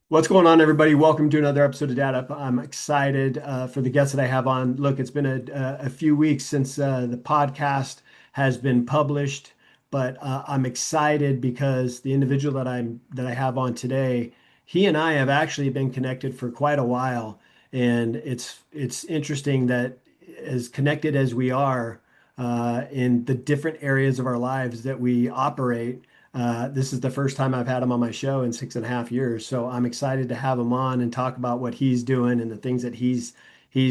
What's going on, everybody? Welcome to another episode of Dad Up. I'm excited for the guests that I have on. Look, it's been a few weeks since the podcast has been published, but I'm excited because the individual that I have on today, he and I have actually been connected for quite a while, and it's interesting that as connected as we are in the different areas of our lives that we operate. This is the first time I've had him on my show in 6.5 years, so I'm excited to have him on and talk about what he's doing and the things that he's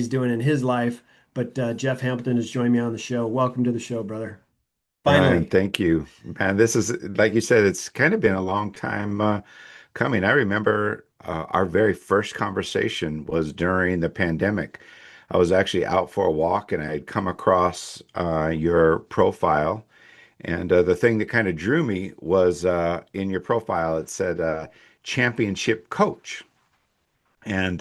doing in his life. But Jeff Hampton has joined me on the show. Welcome to the show, brother. Ryan, Finally. thank you. Man, this is, like you said, it's kind of been a long time coming. I remember our very first conversation was during the pandemic. I was actually out for a walk and I had come across your profile. And the thing that kind of drew me was in your profile, it said championship coach. And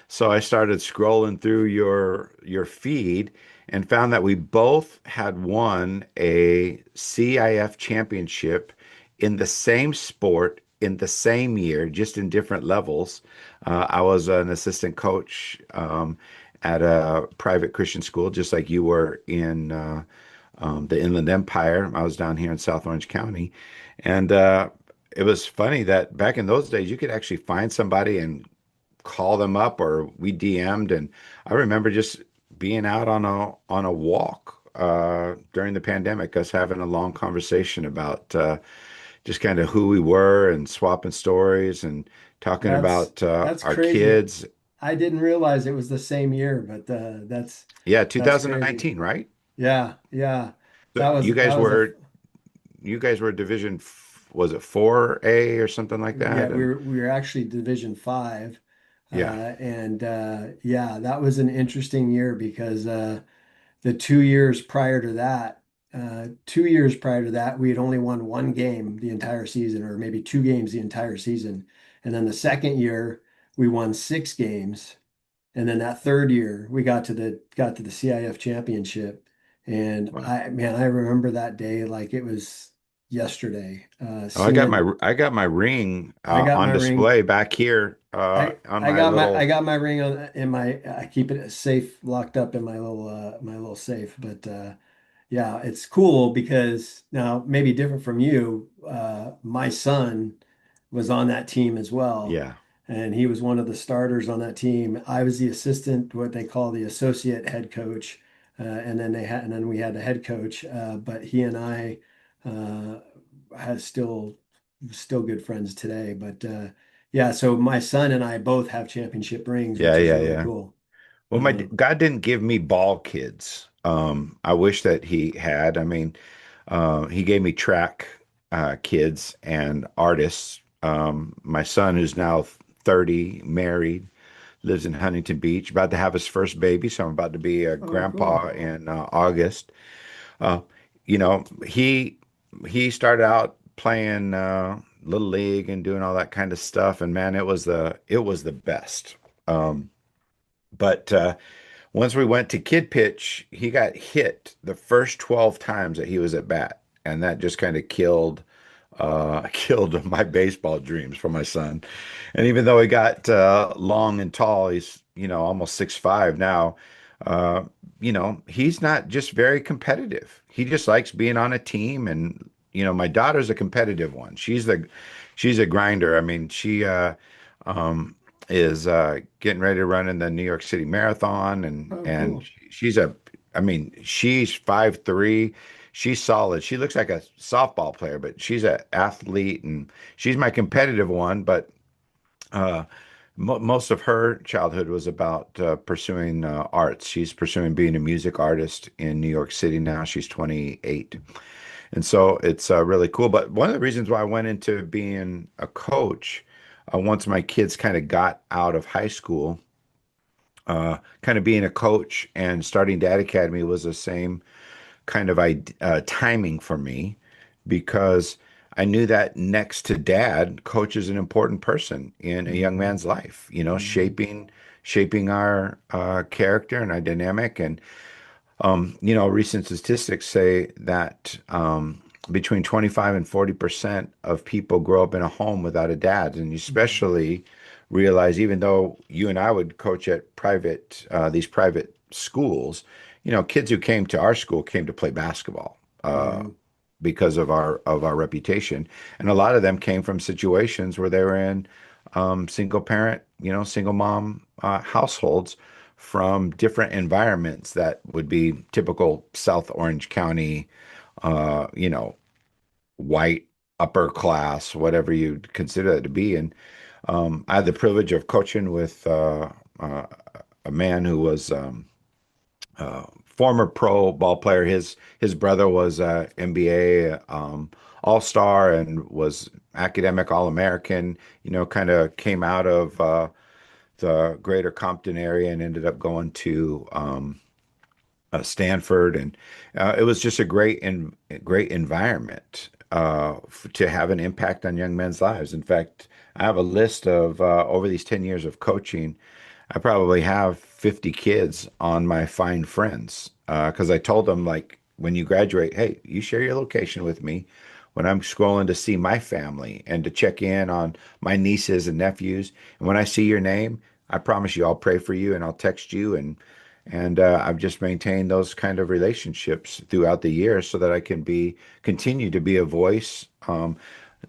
so I started scrolling through your feed and found that we both had won a CIF championship in the same sport in the same year, just in different levels. I was an assistant coach at a private Christian school, just like you were in the Inland Empire. I was down here in South Orange County, and it was funny that back in those days you could actually find somebody and call them up or we DM'd, and I remember just being out on a walk during the pandemic, us having a long conversation about just kind of who we were and swapping stories and talking That's about that's our crazy. kids. I didn't realize it was the same year, but Yeah, that's crazy. 2019, right? Yeah, yeah. So That was a you guys were division was it 4A or something like Yeah, that? And we were actually Division 5, yeah. and yeah, that was an interesting year because the 2 years prior to that, 2 years prior to that, we had only won one game the entire season, or maybe two games the entire season, and then the second year we won six games, and then that third year we got to the CIF championship, and Wow. I remember that day like it was yesterday, Oh, seeing. I got my ring I got on my ring. display back here on my I little. got my ring on in my I keep it safe locked up in my little safe, but yeah, it's cool because now maybe different from you, my son was on that team as well, Yeah. and he was one of the starters on that team. I was the assistant, what they call the associate head coach, and then we had the head coach, but he and I uh have still good friends today, but yeah, so my son and I both have championship rings, Yeah, which is yeah, really yeah. cool. Well, my Uh, God didn't give me ball kids. I wish that he had. I mean, he gave me track kids and artists. My son, who's now 30, married, lives in Huntington Beach, about to have his first baby. So I'm about to be a oh, cool. grandpa in August. Uh, he started out playing little league and doing all that kind of stuff, and man, it was the best. But once we went to kid pitch, he got hit the first 12 times that he was at bat, and that just kind of killed killed my baseball dreams for my son. And even though he got long and tall, he's almost 6'5" now. Uh, he's not just very competitive. He just likes being on a team, and my daughter's a competitive one. She's a grinder. I mean, she is getting ready to run in the New York City Marathon, and Oh, and cool. she's a, I mean, she's 5'3". She's solid. She looks like a softball player, but she's an athlete, and she's my competitive one. But uh, most of her childhood was about pursuing arts. She's pursuing being a music artist in New York City now. She's 28. And so it's really cool. But one of the reasons why I went into being a coach, once my kids kind of got out of high school, kind of being a coach and starting Dad Academy was the same kind of timing for me because I knew that next to dad, coach is an important person in a young Hmm. man's life, Hmm. shaping our character and our dynamic. And, recent statistics say that between 25 and 40% of people grow up in a home without a dad. And Hmm. especially realize even though you and I would coach at these private schools, kids who came to our school came to play basketball. Mhm. Because of our reputation. And a lot of them came from situations where they were in single parent, single mom households from different environments that would be typical South Orange County, you know, white upper class, whatever you consider that to be. And I had the privilege of coaching with a man who was former pro ball player. His brother was a NBA all-star and was academic All-American. Kind of came out of the greater Compton area and ended up going to Stanford, and it was just a great environment to have an impact on young men's lives. In fact, I have a list of over these 10 years of coaching. I probably have 50 kids on my Find Friends because I told them, like, when you graduate, hey, you share your location with me when I'm scrolling to see my family and to check in on my nieces and nephews. And when I see your name, I promise you I'll pray for you and I'll text you. And I've just maintained those kind of relationships throughout the years so that I can continue to be a voice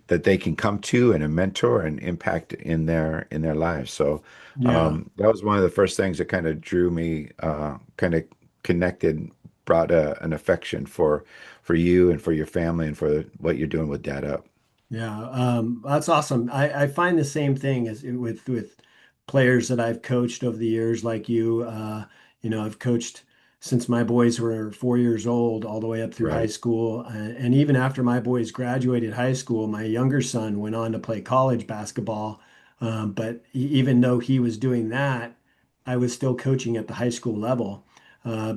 that they can come to and a mentor and impact in their lives. So Yeah. that was one of the first things that kind of drew me, kind of connected, brought an affection for you and for your family and for what you're doing with Dad Up. Yeah, that's awesome. I find the same thing as with players that I've coached over the years, like you. I've coached since my boys were 4 years old, all the way up through high Right, school, and even after my boys graduated high school, my younger son went on to play college basketball. But even though he was doing that, I was still coaching at the high school level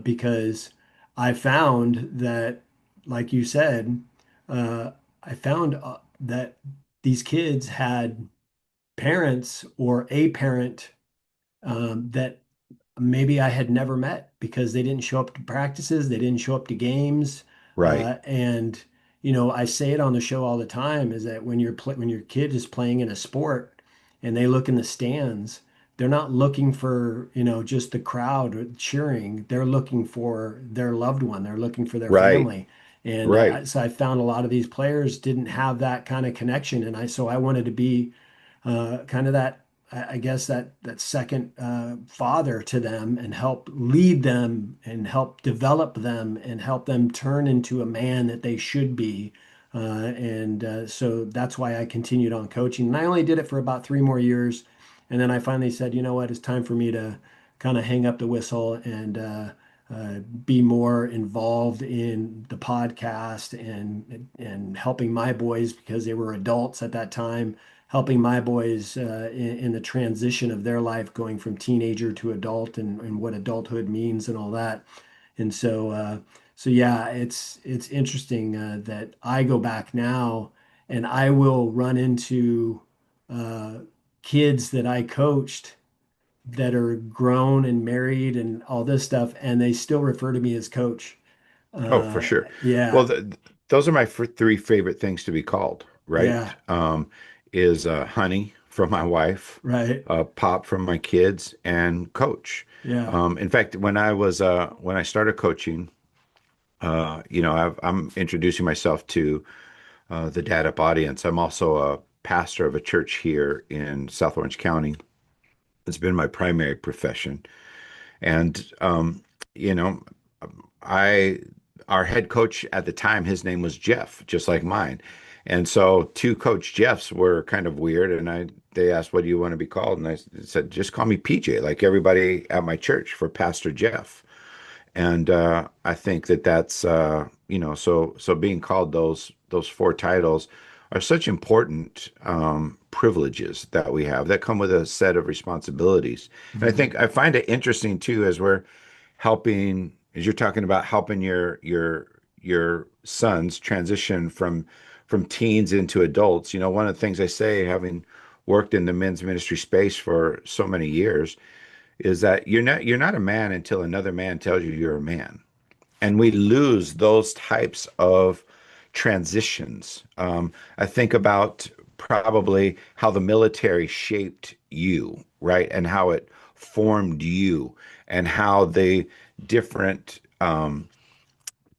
because I found that, like you said. Uh, I found that these kids had parents or a parent that maybe I had never met because they didn't show up to practices, they didn't show up to games, right, and I say it on the show all the time is that when your kid is playing in a sport and they look in the stands, they're not looking for just the crowd cheering. They're looking for their loved one. They're looking for their right, family. And right. so I found a lot of these players didn't have that kind of connection, and I wanted to be kind of that I guess that second father to them and help lead them and help develop them and help them turn into a man that they should be. And so that's why I continued on coaching. And I only did it for about 3 more years. And then I finally said, you know what, it's time for me to kind of hang up the whistle and be more involved in the podcast and helping my boys because they were adults at that time, helping my boys in the transition of their life, going from teenager to adult and what adulthood means and all that. And so yeah, it's interesting that I go back now and I will run into uh, kids that I coached that are grown and married and all this stuff, and they still refer to me as coach. Oh, for Uh, sure. Well, yeah, those are my three favorite things to be called, right? yeah, Is honey from my wife, right, pop from my kids, and coach. yeah, In fact, when I started coaching, I'm introducing myself to the Dad Up audience. I'm also a pastor of a church here in South Orange County. It's been my primary profession. And you know, I our head coach at the time, his name was Jeff, just like mine. And so two Coach Jeffs were kind of weird. And they asked, "What do you want to be called?" And I said, "Just call me PJ, like everybody at my church, for Pastor Jeff." And I think that's so being called those four titles are such important privileges that we have that come with a set of responsibilities. And I mhm, think I find it interesting too, as you're talking about helping your sons transition from teens into adults. One of the things I say, having worked in the men's ministry space for so many years, is that you're not a man until another man tells you you're a man. And we lose those types of transitions. I think about probably how the military shaped you, right? And how it formed you, and how the different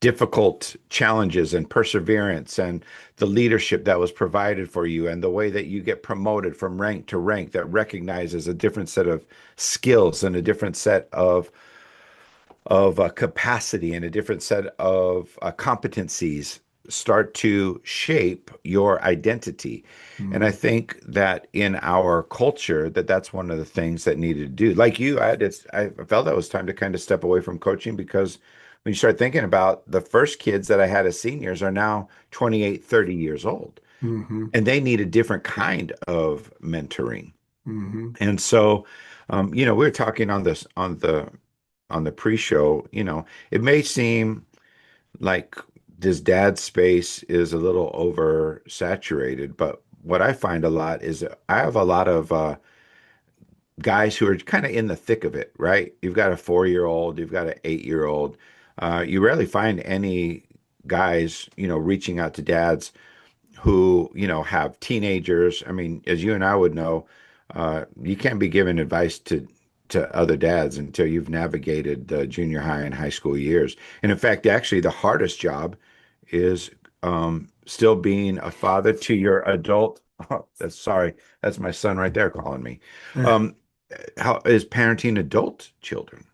difficult challenges and perseverance and the leadership that was provided for you, and the way that you get promoted from rank to rank that recognizes a different set of skills and a different set of capacity and a different set of competencies start to shape your identity. And I Mm, think that in our culture, that's one of the things that needed to do. Like you, I felt that it was time to kind of step away from coaching, because when you start thinking about the first kids that I had as seniors are now 28, 30 years old, hmm and they need a different kind of mentoring. hmm And so, we were talking on the pre-show, it may seem like this dad space is a little oversaturated, but what I find a lot is I have a lot of guys who are kind of in the thick of it, right? You've got a 4-year old, you've got an 8-year old. You rarely find any guys, reaching out to dads who, have teenagers. I mean, as you and I would know, you can't be giving advice to other dads until you've navigated the junior high and high school years. And in fact, actually, the hardest job is still being a father to your adult. Oh, that's my son right there calling me. Um, how is parenting adult children,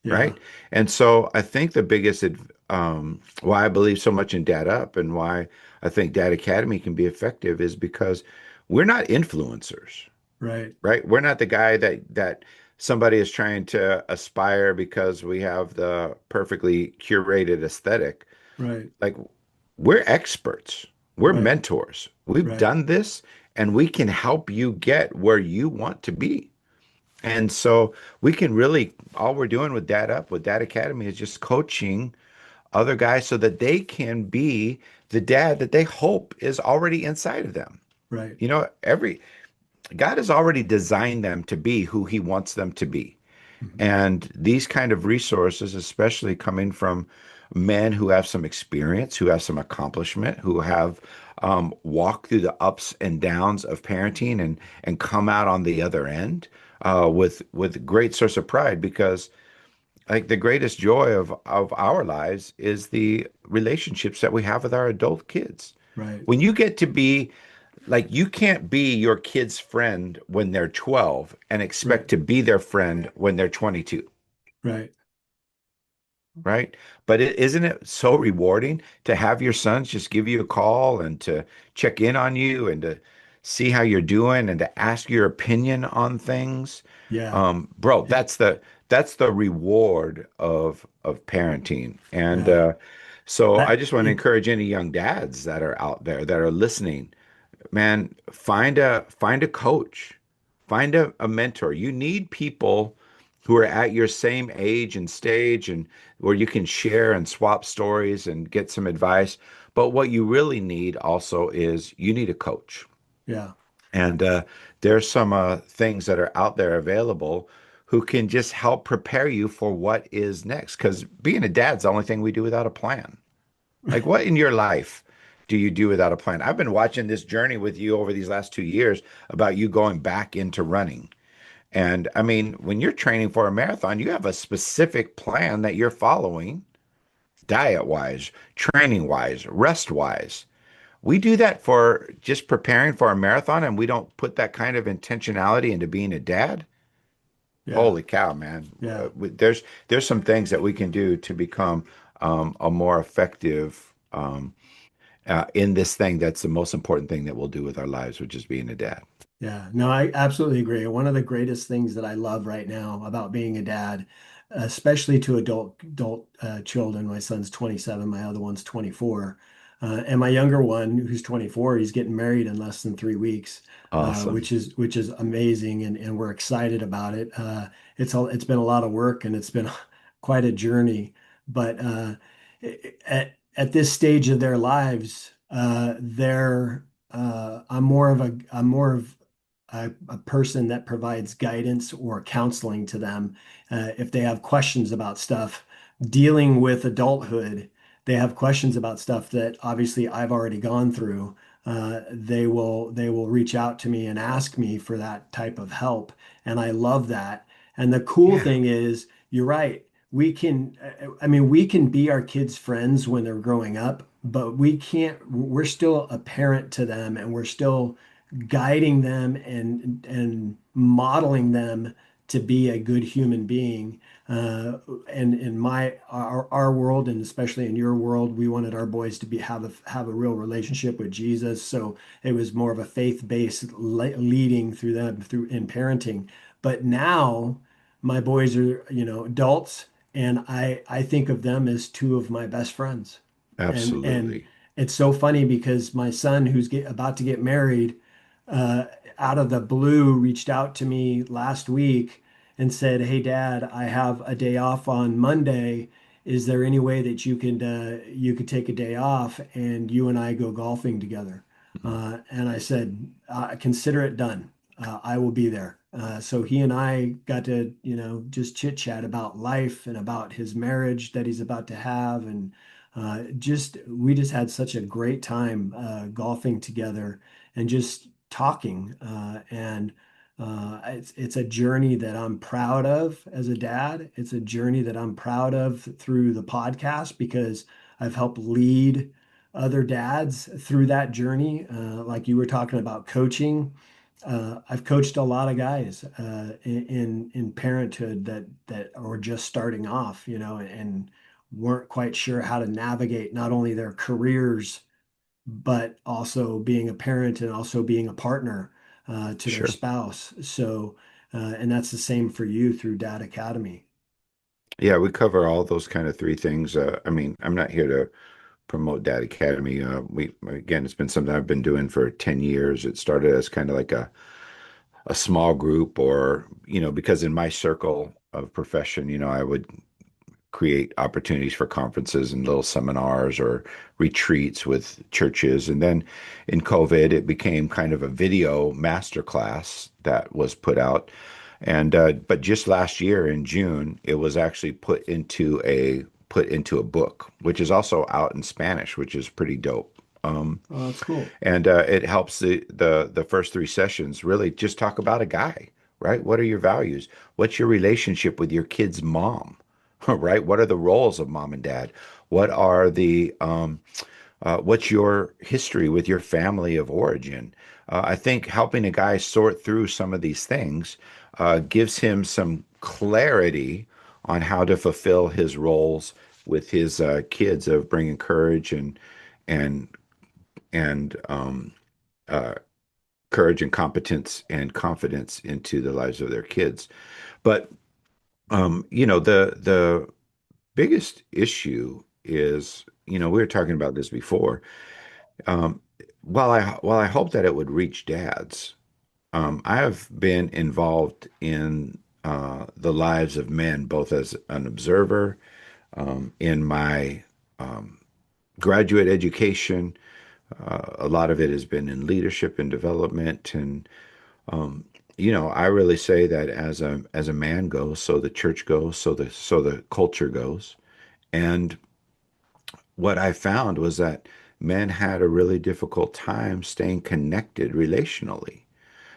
Yeah, right? And so I think the biggest why I believe so much in Dad Up, and why I think Dad Academy can be effective, is because we're not influencers, right, right? We're not the guy that somebody is trying to aspire because we have the perfectly curated aesthetic. right, Like, we're experts, we're right, mentors. We've right, done this, and we can help you get where you want to be. And so we can really, all we're doing with Dad Up, with Dad Academy, is just coaching other guys so that they can be the dad that they hope is already inside of them. right. Every God has already designed them to be who he wants them to be. Mhm. And these kind of resources, especially coming from men who have some experience, who have some accomplishment, who have walked through the ups and downs of parenting, and come out on the other end with great source of pride, because like the greatest joy of our lives is the relationships that we have with our adult kids. Right, When you get to be like, you can't be your kid's friend when they're 12 and expect right, to be their friend when they're 22, right. right? But isn't it so rewarding to have your sons just give you a call and to check in on you and to see how you're doing and to ask your opinion on things? Yeah, Bro, yeah, that's the reward of parenting. And yeah. so I, I just want to it, encourage any young dads that are out there that are listening. Man, find a coach, find a mentor. You need people who are at your same age and stage, and where you can share and swap stories and get some advice. But what you really need also is you need a coach. yeah, And there's some things that are out there available who can just help prepare you for what is next. Because being a dad's the only thing we do without a plan. Like, what in your life do you do without a plan? I've been watching this journey with you over these last 2 years about you going back into running. And I mean, when you're training for a marathon, you have a specific plan that you're following, diet wise, training wise, rest wise. We do that for just preparing for a marathon, and we don't put that kind of intentionality into being a dad. yeah, Holy cow, man. yeah. There's some things that we can do to become a more effective in this thing that's the most important thing that we'll do with our lives, which is being a dad. Yeah, no, I absolutely agree. One of the greatest things that I love right now about being a dad, especially to adult children. My son's 27, my other one's 24, and my younger one, who's 24, he's getting married in less than 3 weeks, Awesome. which is amazing, and we're excited about it. It's been a lot of work and it's been quite a journey, but at this stage of their lives, I'm more of a person that provides guidance or counseling to them if they have questions about stuff dealing with adulthood. They have questions about stuff that obviously I've already gone through. they will reach out to me and ask me for that type of help, and I love that. And the cool Yeah, thing is, you're right. I mean, we can be our kids' friends when they're growing up, but we can't, we're still a parent to them, and we're still guiding them and modeling them to be a good human being. Uh, and in our world, and especially in your world, we wanted our boys to have a real relationship with Jesus. So it was more of a faith-based leading through them through in parenting. But now my boys are, adults, and I think of them as two of my best friends. And absolutely. it's so funny because my son, who's about to get married, uh, out of the blue, reached out to me last week and said, "Hey, Dad, I have a day off on Monday. Is there any way that you could take a day off and you and I go golfing together?" And I said, "Consider it done. I will be there." So he and I got to, just chit chat about life and about his marriage that he's about to have, and just we just had such a great time golfing together and just talking. And it's a journey that I'm proud of as a dad. It's a journey that I'm proud of through the podcast because I've helped lead other dads through that journey. Like you were talking about coaching. I've coached a lot of guys in parenthood that are just starting off, and weren't quite sure how to navigate not only their careers but also being a parent and also being a partner to their Sure. spouse. So, and that's the same for you through Dad Academy. Yeah, we cover all those kind of three things. I mean, I'm not here to promote Dad Academy. We again, it's been something I've been doing for 10 years. It started as kind of like a small group, or because in my circle of profession, I would create opportunities for conferences and little seminars or retreats with churches. And then in COVID, it became kind of a video masterclass that was put out. And but just last year in June, it was actually put into a book, which is also out in Spanish, which is pretty dope. Oh, that's cool. And it helps the first three sessions really just talk about a guy, right? What are your values? What's your relationship with your kid's mom, right? What are the roles of mom and dad? What are what's your history with your family of origin? I think helping a guy sort through some of these things gives him some clarity on how to fulfill his roles with his kids of bringing courage and and uh, courage and competence and confidence into the lives of their kids. But the biggest issue is, we were talking about this before. Um, while I hope that it would reach dads, I have been involved in the lives of men, both as an observer, in my um, graduate education. A lot of it has been in leadership and development, and um, I really say that as a man goes, so the church goes, so the culture goes. And what I found was that men had a really difficult time staying connected relationally.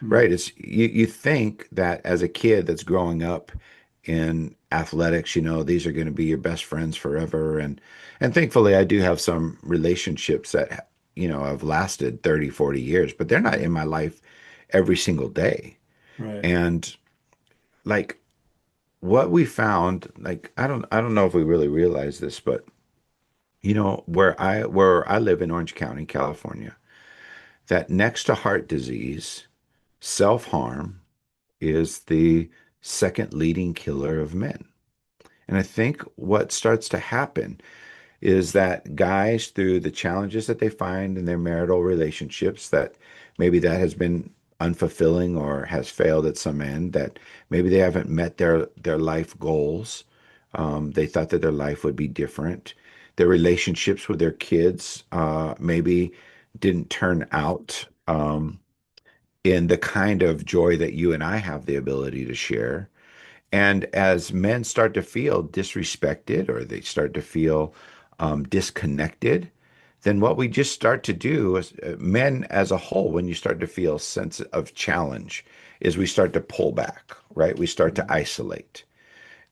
Mm, Right? It's you think that as a kid that's growing up in athletics, these are going to be your best friends forever. And thankfully I do have some relationships that have lasted 30, 40 years, but they're not in my life every single day. right. And like what we found, like I don't know if we really realize this, but where I live in Orange County, California, that next to heart disease, self-harm is the second leading killer of men. And I think what starts to happen is that guys, through the challenges that they find in their marital relationships, that maybe that has been unfulfilling or has failed at some end, that maybe they haven't met their life goals. They thought that their life would be different. Their relationships with their kids maybe didn't turn out in the kind of joy that you and I have the ability to share. And as men start to feel disrespected or they start to feel disconnected, then what we just start to do is men as a whole, when you start to feel sense of challenge, is we start to pull back, right? We start to Mhm. isolate.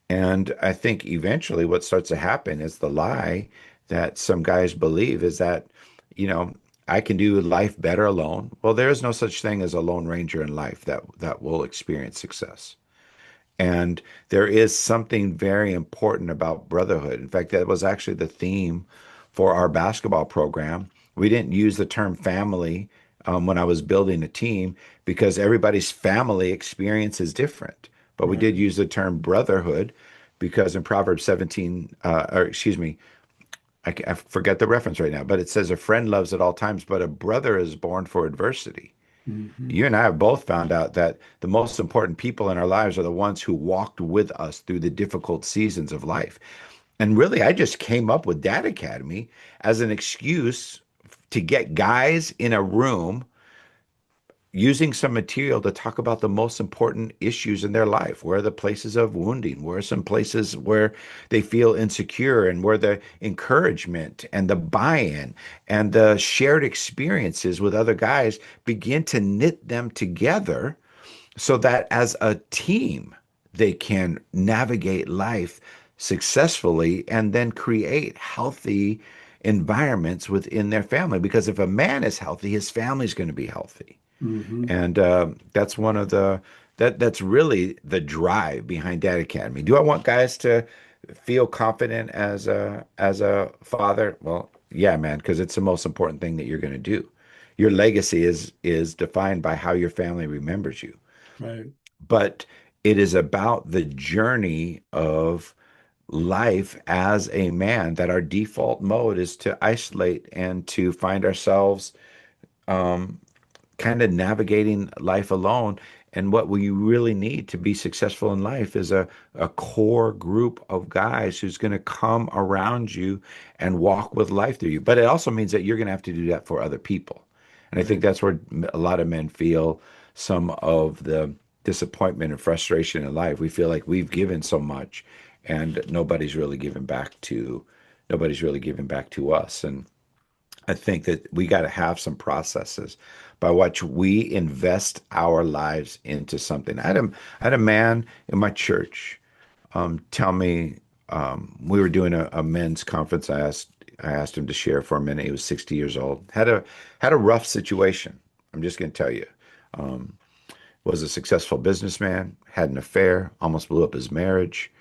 And I think eventually what starts to happen is the lie that some guys believe is that, you know, I can do life better alone. Well, there is no such thing as a lone ranger in life that will experience success. And there is something very important about brotherhood. In fact, that was actually the theme for our basketball program. We didn't use the term family when I was building a team because everybody's family experience is different. But we did Right. use the term brotherhood because in Proverbs 17, or excuse me, I forget the reference right now, but it says a friend loves at all times, but a brother is born for adversity. Hmm. You and I have both found out that the most important people in our lives are the ones who walked with us through the difficult seasons of life. And really, I just came up with Dad Academy as an excuse to get guys in a room using some material to talk about the most important issues in their life. Where are the places of wounding? Where are some places where they feel insecure and where the encouragement and the buy-in and the shared experiences with other guys begin to knit them together so that as a team, they can navigate life successfully and then create healthy environments within their family. Because if a man is healthy, his family's going to be healthy. Hmm. And that's one of the that's really the drive behind Dad Academy. Do I want guys to feel confident as a father? Well, yeah, man, because it's the most important thing that you're going to do. Your legacy is defined by how your family remembers you. Right. But it is about the journey of life as a man that our default mode is to isolate and to find ourselves um, kind of navigating life alone. And what we really need to be successful in life is a core group of guys who's going to come around you and walk with life through you. But it also means that you're going to have to do that for other people. And I think Right. that's where a lot of men feel some of the disappointment and frustration in life. We feel like we've given so much and nobody's really giving back to us. And I think that we got to have some processes by which we invest our lives into something. I had a man in my church tell me we were doing a men's conference. I asked him to share for a minute. He was 60 years old. Had a rough situation. I'm just going to tell you. Was a successful businessman. Had an affair. Almost blew up his marriage.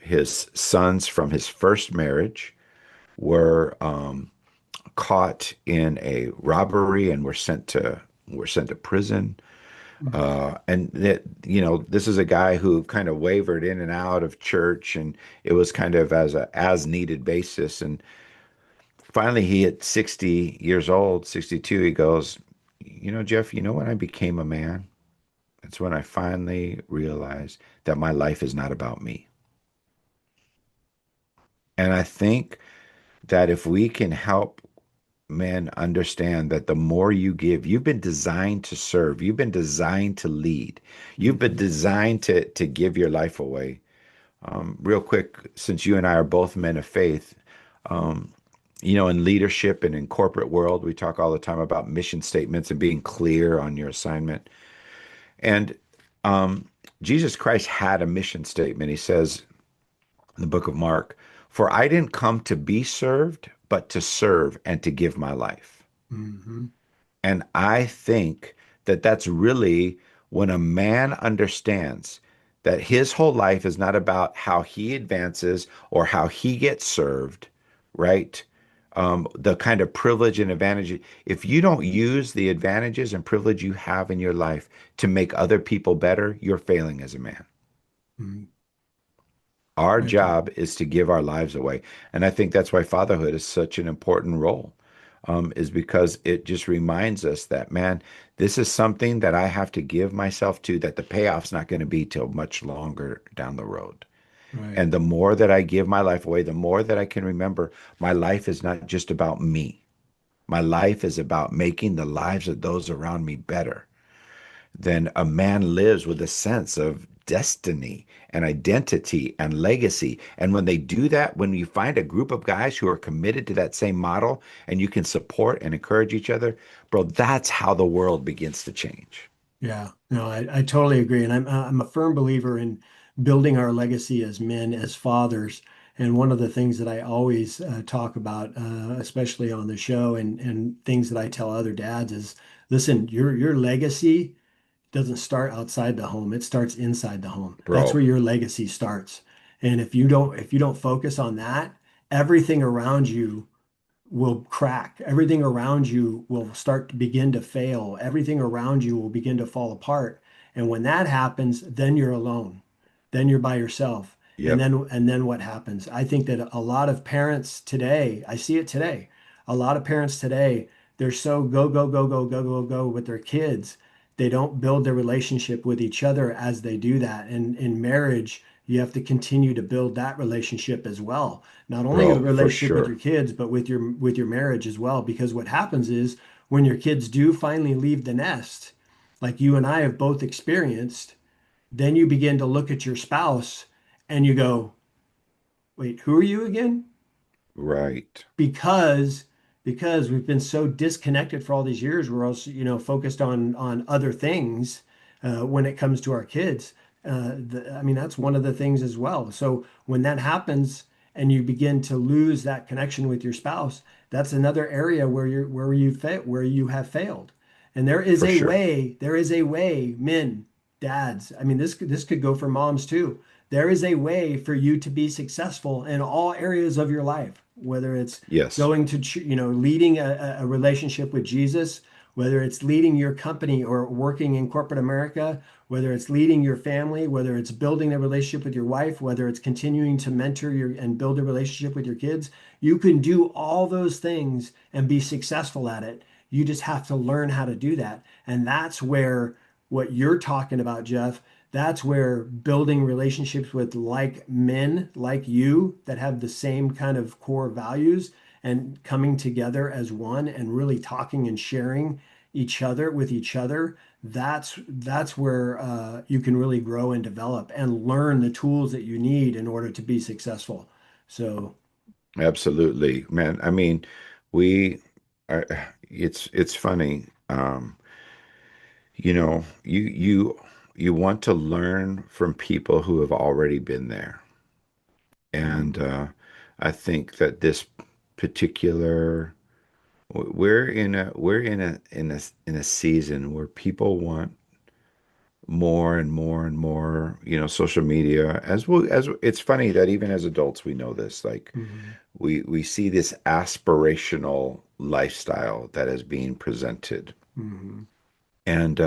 His sons from his first marriage were caught in a robbery and were sent to prison. And that, this is a guy who kind of wavered in and out of church, and it was kind of as a as needed basis. And finally, he at 60 years old, 62, he goes, Jeff, when I became a man, it's when I finally realized that my life is not about me. And I think that if we can help men understand that the more you give, you've been designed to serve, you've been designed to lead, you've been Hmm. designed to give your life away. Real quick, since you and I are both men of faith, um, in leadership and in corporate world, we talk all the time about mission statements and being clear on your assignment. And um, Jesus Christ had a mission statement. He says in the book of Mark, "For I didn't come to be served, but to serve and to give my life." Hmm. And I think that that's really when a man understands that his whole life is not about how he advances or how he gets served, right? The kind of privilege and advantage. If you don't use the advantages and privilege you have in your life to make other people better, you're failing as a man. Hmm. Our I agree. job is to give our lives away. And I think that's why fatherhood is such an important role, is because it just reminds us that, man, this is something that I have to give myself to, that the payoff's not going to be till much longer down the road. Right. And the more that I give my life away, the more that I can remember my life is not just about me. My life is about making the lives of those around me better. Then a man lives with a sense of destiny and identity and legacy. And when they do that, when you find a group of guys who are committed to that same model and you can support and encourage each other, bro, that's how the world begins to change. Yeah, no, I totally agree. And I'm a firm believer in building our legacy as men, as fathers. And one of the things that I always talk about, especially on the show and things that I tell other dads is, listen, your legacy doesn't start outside the home. It starts inside the home. That's where Bro, your legacy starts. And if you don't focus on that, everything around you will crack. Everything around you will start to begin to fail. Everything around you will begin to fall apart. And when that happens, then you're alone. Then you're by yourself. yep, And then what happens? I think that a lot of parents today, I see it today. A lot of parents today, they're so go, go, go, go, go, go, go with their kids. They don't build their relationship with each other as they do that. And in marriage, you have to continue to build that relationship as well, not only the bro, for relationship with your sure. kids, but with your marriage as well. Because what happens is when your kids do finally leave the nest, like you and I have both experienced, then you begin to look at your spouse and you go, wait, who are you again? Right. because because we've been so disconnected for all these years. We're also, focused on other things when it comes to our kids. I mean, that's one of the things as well. So when that happens and you begin to lose that connection with your spouse, that's another area where you have failed. And For sure. there is a way, men, dads. I mean, this could go for moms too. There is a way for you to be successful in all areas of your life, whether it's Yes. going to, leading a relationship with Jesus, whether it's leading your company or working in corporate America, whether it's leading your family, whether it's building a relationship with your wife, whether it's continuing to mentor your and build a relationship with your kids. You can do all those things and be successful at it. You just have to learn how to do that. And that's where what you're talking about, Jeff, that's where building relationships with like men like you that have the same kind of core values and coming together as one and really talking and sharing each other, that's where you can really grow and develop and learn the tools that you need in order to be successful. So, Absolutely, man. I mean, we are, it's funny. You want to learn from people who have already been there. And I think that this particular we're in a season where people want more and more and more, social media as well as it's funny that even as adults we know this, like mhm, we see this aspirational lifestyle that is being presented. mhm, And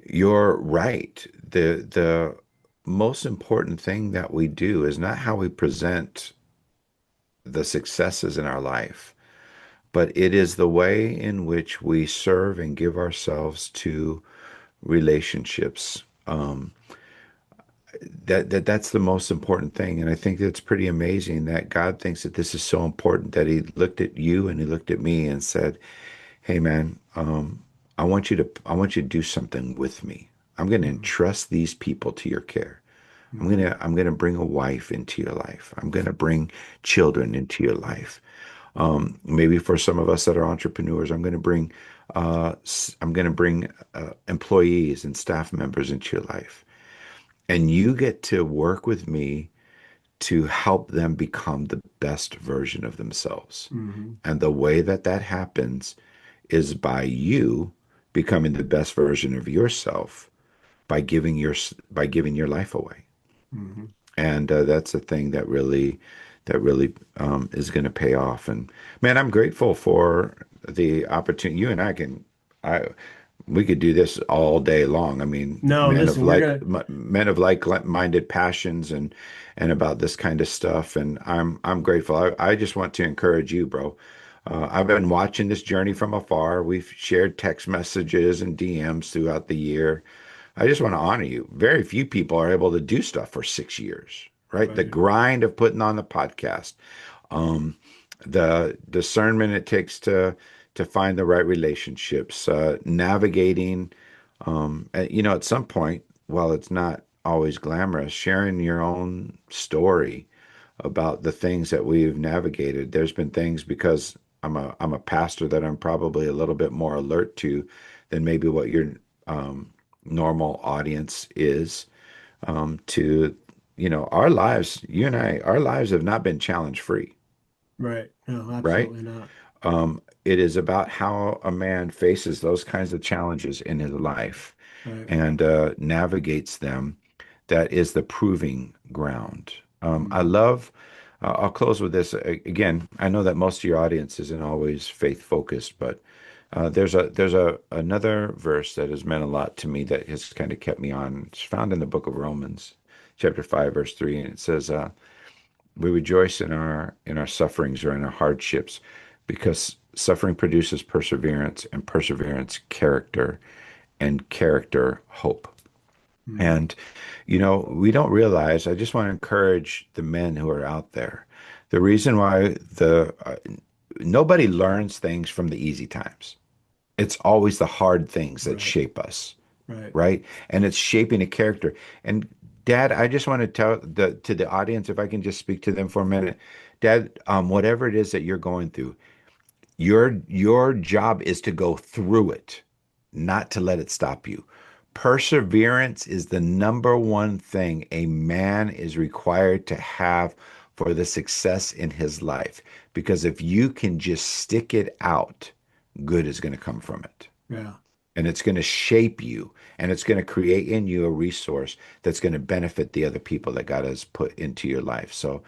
you're right. The most important thing that we do is not how we present the successes in our life, but it is the way in which we serve and give ourselves to relationships. That's the most important thing. And I think it's pretty amazing that God thinks that this is so important that he looked at you and he looked at me and said, "Hey man, I want you to do something with me. I'm going to mhm, entrust these people to your care. mhm, I'm going to bring a wife into your life. I'm going to bring children into your life. Maybe for some of us that are entrepreneurs, I'm going to bring employees and staff members into your life. And you get to work with me to help them become the best version of themselves. mhm, And the way that that happens is by you becoming the best version of yourself by giving your life away. mhm. And that's a thing that really is going to pay off. And man, I'm grateful for the opportunity. You and I can, I we could do this all day long. I mean, No, listen, men of like-minded passions and about this kind of stuff. And I'm grateful. I just want to encourage you, bro. I've been watching this journey from afar. We've shared text messages and DMs throughout the year. I just want to honor you. Very few people are able to do stuff for 6 years, right? The right. grind of putting on the podcast, um, the discernment it takes to find the right relationships, navigating. At some point, while it's not always glamorous. Sharing your own story about the things that we've navigated. There's been things because I'm a pastor that I'm probably a little bit more alert to than maybe what your normal audience is. To our lives, you and I, our lives have not been challenge free, Right. No, right? absolutely not. It is about how a man faces those kinds of challenges in his life Right. and navigates them. That is the proving ground. I Mhm. love, I'll close with this. Again, I know that most of your audience isn't always faith focused, but there's a another verse that has meant a lot to me that has kind of kept me on. It's found in the book of Romans, chapter 5, verse 3, and it says, we rejoice in our sufferings or in our hardships because suffering produces perseverance, and perseverance character, and character hope. Mhm. And we don't realize, I just want to encourage the men who are out there. The reason why the nobody learns things from the easy times. It's always the hard things that Right. shape us, Right. right? And it's shaping a character. And Dad, I just want to tell the audience, if I can just speak to them for a minute. Dad, whatever it is that you're going through, your job is to go through it, not to let it stop you. Perseverance is the number one thing a man is required to have for the success in his life. Because if you can just stick it out, good is going to come from it. Yeah. And it's going to shape you and it's going to create in you a resource that's going to benefit the other people that God has put into your life. So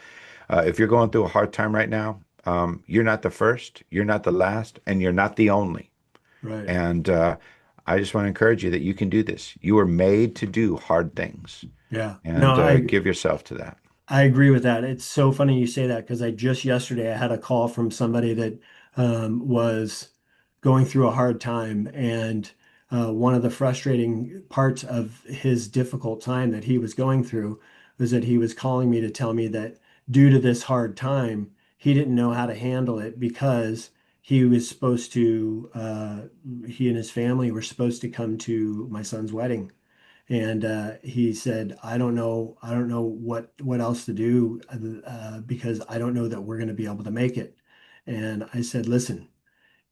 if you're going through a hard time right now, you're not the first, you're not the last, and you're not the only. Right. And I just want to encourage you that you can do this. You were made to do hard things, Yeah. No, and give yourself to that. I agree with that. It's so funny you say that because I just yesterday I had a call from somebody that was going through a hard time, and one of the frustrating parts of his difficult time that he was going through was that he was calling me to tell me that due to this hard time, he didn't know how to handle it because he was supposed to, he and his family were supposed to come to my son's wedding. And he said, I don't know what else to do because I don't know that we're going to be able to make it." And I said, "Listen,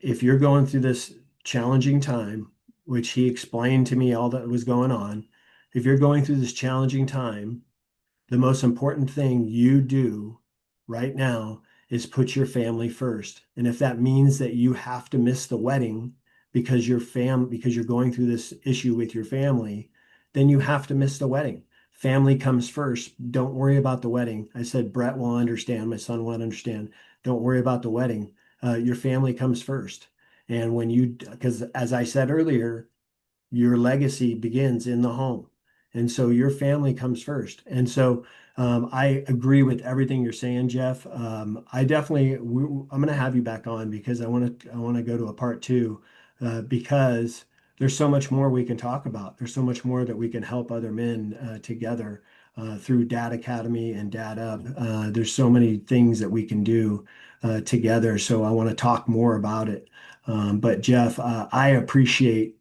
if you're going through this challenging time," which he explained to me all that was going on, "if you're going through this challenging time, the most important thing you do right now is put your family first. And if that means that you have to miss the wedding because you're going through this issue with your family, then you have to miss the wedding. Family comes first. Don't worry about the wedding." I said, "Brett will understand. My son will understand. Don't worry about the wedding. Your family comes first. And because as I said earlier, your legacy begins in the home. And so your family comes first." And so I agree with everything you're saying, Jeff. I'm going to have you back on because I want to go to a part two because there's so much more we can talk about. There's so much more that we can help other men together through Dad Academy and Dad Up. There's so many things that we can do together. So I want to talk more about it. But Jeff, I appreciate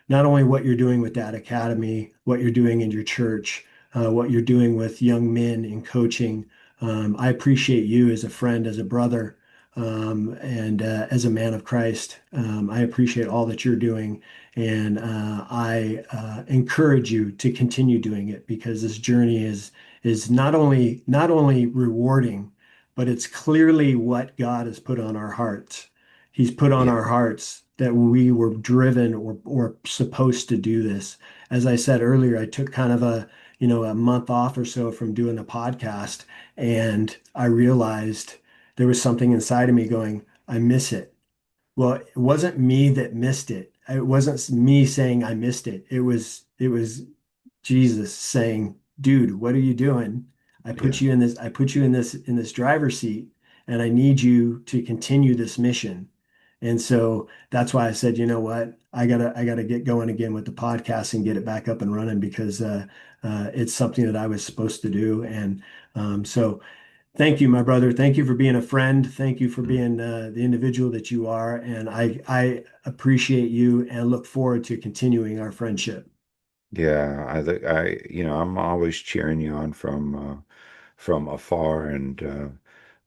not only what you're doing with that academy, what you're doing in your church, what you're doing with young men in coaching. I appreciate you as a friend, as a brother, and as a man of Christ. I appreciate all that you're doing, and I encourage you to continue doing it because this journey is not only rewarding, but it's clearly what God has put on our hearts. He's put on Yeah. our hearts that we were driven or supposed to do this. As I said earlier, I took kind of a month off or so from doing the podcast, and I realized there was something inside of me going, "I miss it." Well, it wasn't me that missed it. It wasn't me saying I missed it. It was Jesus saying, "Dude, what are you doing? Yeah. I put you in this driver's seat, and I need you to continue this mission." And so that's why I said, you know what? I gotta get going again with the podcast and get it back up and running because it's something that I was supposed to do. And so thank you, my brother. Thank you for being a friend. Thank you for Mm. being the individual that you are. And I appreciate you and look forward to continuing our friendship. Yeah, I'm always cheering you on from afar. And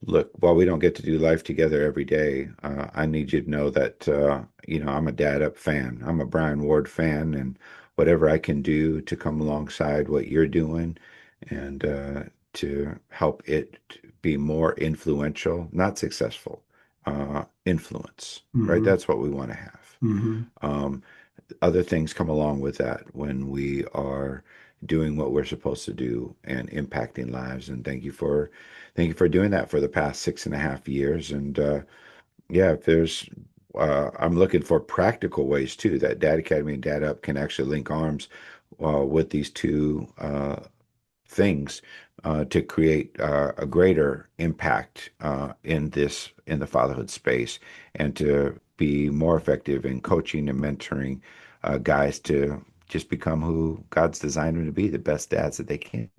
look, while we don't get to do life together every day, I need you to know that I'm a Dad Up fan. I'm a Bryan Ward fan, and whatever I can do to come alongside what you're doing and to help it be more influential, not successful, influence, right? Hmm. That's what we want to have. Hmm. Um, Other things come along with that when we are doing what we're supposed to do and impacting lives. And thank you for doing that for the past 6.5 years. And yeah, if there's I'm looking for practical ways too that Dad Academy and Dad Up can actually link arms with these two things to create a greater impact in the fatherhood space, and to be more effective in coaching and mentoring guys to just become who God's designed them to be, the best dads that they can.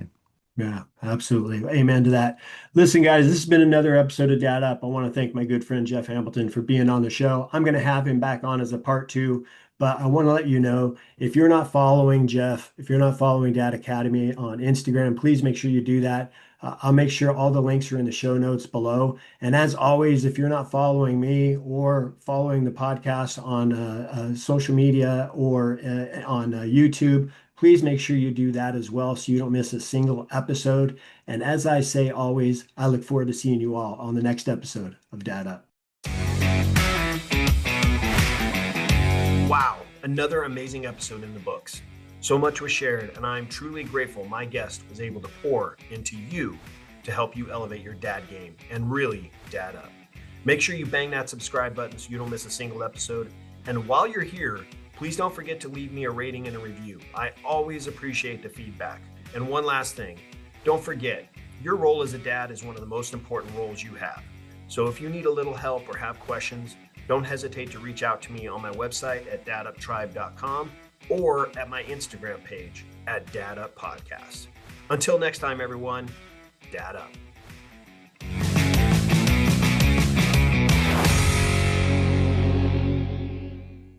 Yeah, absolutely. Amen to that. Listen, guys, this has been another episode of Dad Up. I want to thank my good friend Jeff Hamilton for being on the show. I'm going to have him back on as a part two, but I want to let you know if you're not following Jeff, if you're not following Dad Academy on Instagram, please make sure you do that. I'll make sure all the links are in the show notes below. And as always, if you're not following me or following the podcast on social media or on YouTube, please make sure you do that as well so you don't miss a single episode. And as I say always, I look forward to seeing you all on the next episode of Dad Up. Wow, another amazing episode in the books. So much was shared, and I'm truly grateful my guest was able to pour into you to help you elevate your dad game and really dad up. Make sure you bang that subscribe button so you don't miss a single episode. And while you're here, please don't forget to leave me a rating and a review. I always appreciate the feedback. And one last thing, don't forget, your role as a dad is one of the most important roles you have. So if you need a little help or have questions, don't hesitate to reach out to me on my website at daduptribe.com or at my Instagram page at Dad Up Podcast. Until next time, everyone, Dad Up.